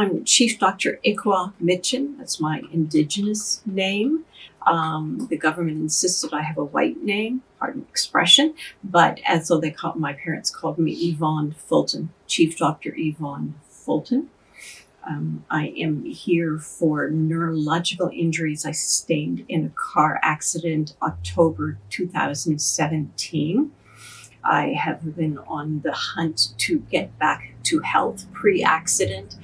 I'm Chief Doctor Yvonne Fulton. That's my indigenous name. The government insisted I have a white name, pardon expression, but as though my parents called me Yvonne Fulton, Chief Doctor Yvonne Fulton. I am here for neurological injuries I sustained in a car accident October 2017. I have been on the hunt to get back to health pre-accident.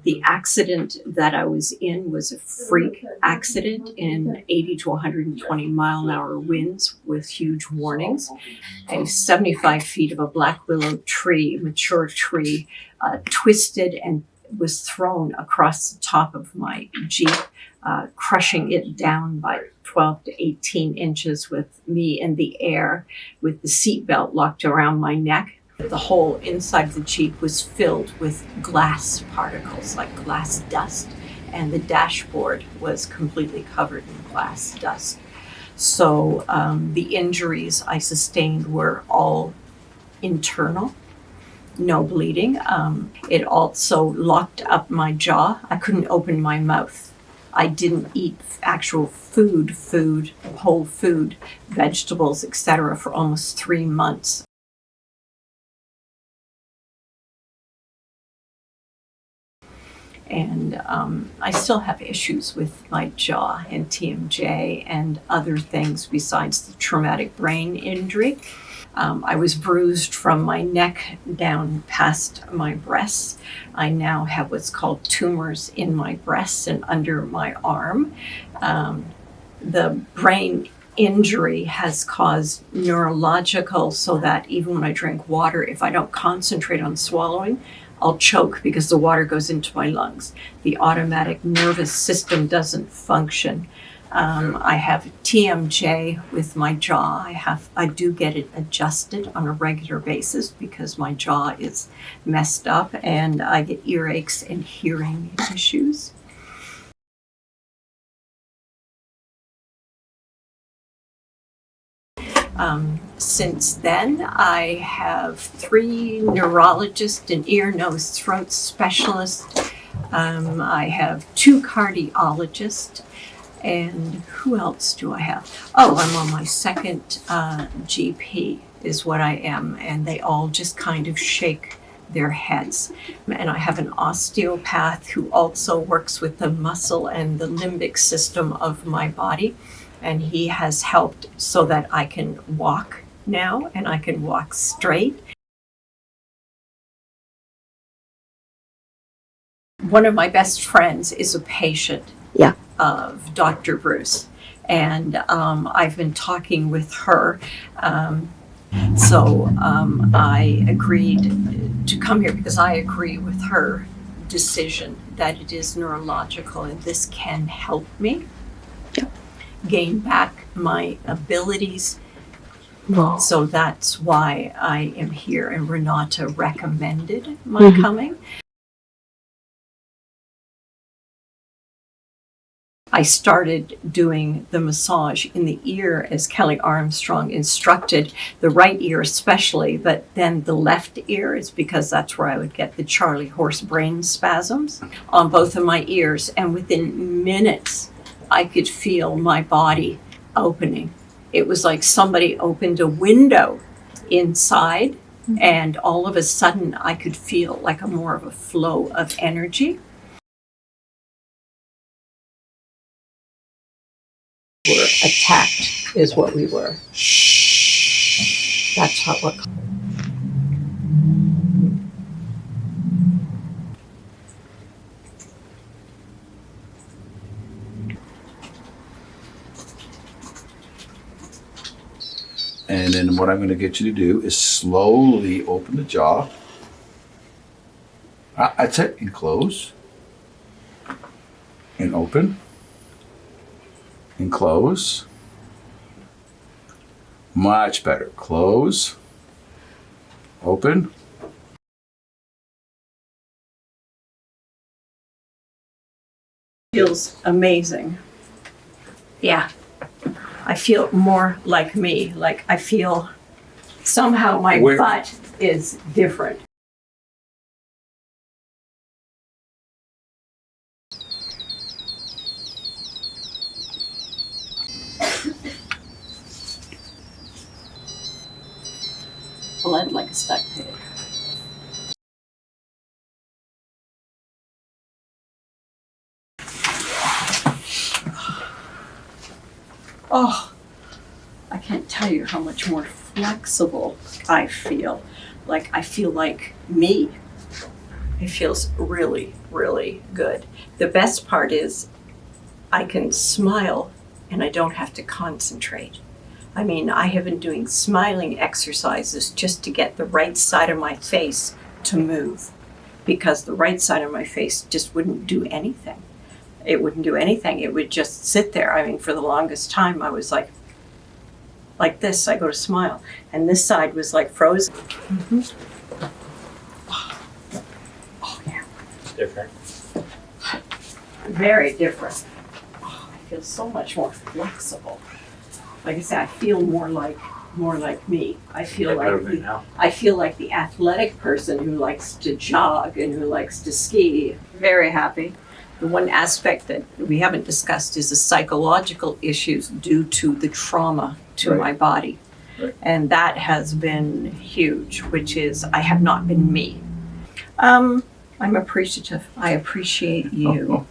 The accident that I was in was a freak accident in 80 to 120 mile an hour winds with huge warnings. 75 feet of a black willow tree, mature tree, twisted and was thrown across the top of my Jeep, crushing it down by 12 to 18 inches with me in the air, with the seatbelt locked around my neck. The whole inside of the Jeep was filled with glass particles, like glass dust, and the dashboard was completely covered in glass dust. So the injuries I sustained were all internal. No bleeding. It also locked up my jaw. I couldn't open my mouth. I didn't eat actual food, whole food, vegetables, etc. for almost 3 months. And I still have issues with my jaw and TMJ and other things besides the traumatic brain injury. I was bruised from my neck down past my breasts. I now have what's called tumors in my breasts and under my arm. The brain injury has caused neurological, so that even when I drink water, if I don't concentrate on swallowing, I'll choke because the water goes into my lungs. The automatic nervous system doesn't function. I have TMJ with my jaw. I do get it adjusted on a regular basis because my jaw is messed up, and I get earaches and hearing issues. Since then, I have 3 neurologists, an ear, nose, throat specialist. I have 2 cardiologists. And who else do I have? Oh, I'm on my second GP is what I am. And they all just kind of shake their heads. And I have an osteopath who also works with the muscle and the limbic system of my body. And he has helped so that I can walk now and I can walk straight. One of my best friends is a patient of Dr. Bruce, and I've been talking with her. So I agreed to come here because I agree with her decision that it is neurological and this can help me gain back my abilities. Wow. So that's why I am here, and Renata recommended my coming. I started doing the massage in the ear as Kelly Armstrong instructed, the right ear especially, but then the left ear is because that's where I would get the Charlie horse brain spasms on both of my ears. And within minutes, I could feel my body opening. It was like somebody opened a window inside, and all of a sudden I could feel like more of a flow of energy. Were attacked is what we were. That's how what. And then what I'm going to get you to do is slowly open the jaw. That's it. And close. And open. And close. Much better. Close. Open. Feels amazing. Yeah. I feel more like me. Like I feel somehow my butt is different. bled like a stuck pig. Oh, I can't tell you how much more flexible I feel. Like I feel like me. It feels really, really good. The best part is I can smile and I don't have to concentrate. I mean, I have been doing smiling exercises just to get the right side of my face to move, because the right side of my face just wouldn't do anything. It wouldn't do anything. It would just sit there. I mean, for the longest time, I was like this. I go to smile, and this side was like frozen. Mm-hmm. Oh, yeah. Different. Very different. Oh, I feel so much more flexible. Like I said, I feel more like me. I feel like the athletic person who likes to jog and who likes to ski. Very happy. The one aspect that we haven't discussed is the psychological issues due to the trauma to Right. my body. Right. And that has been huge, which is I have not been me. I'm appreciative. I appreciate you.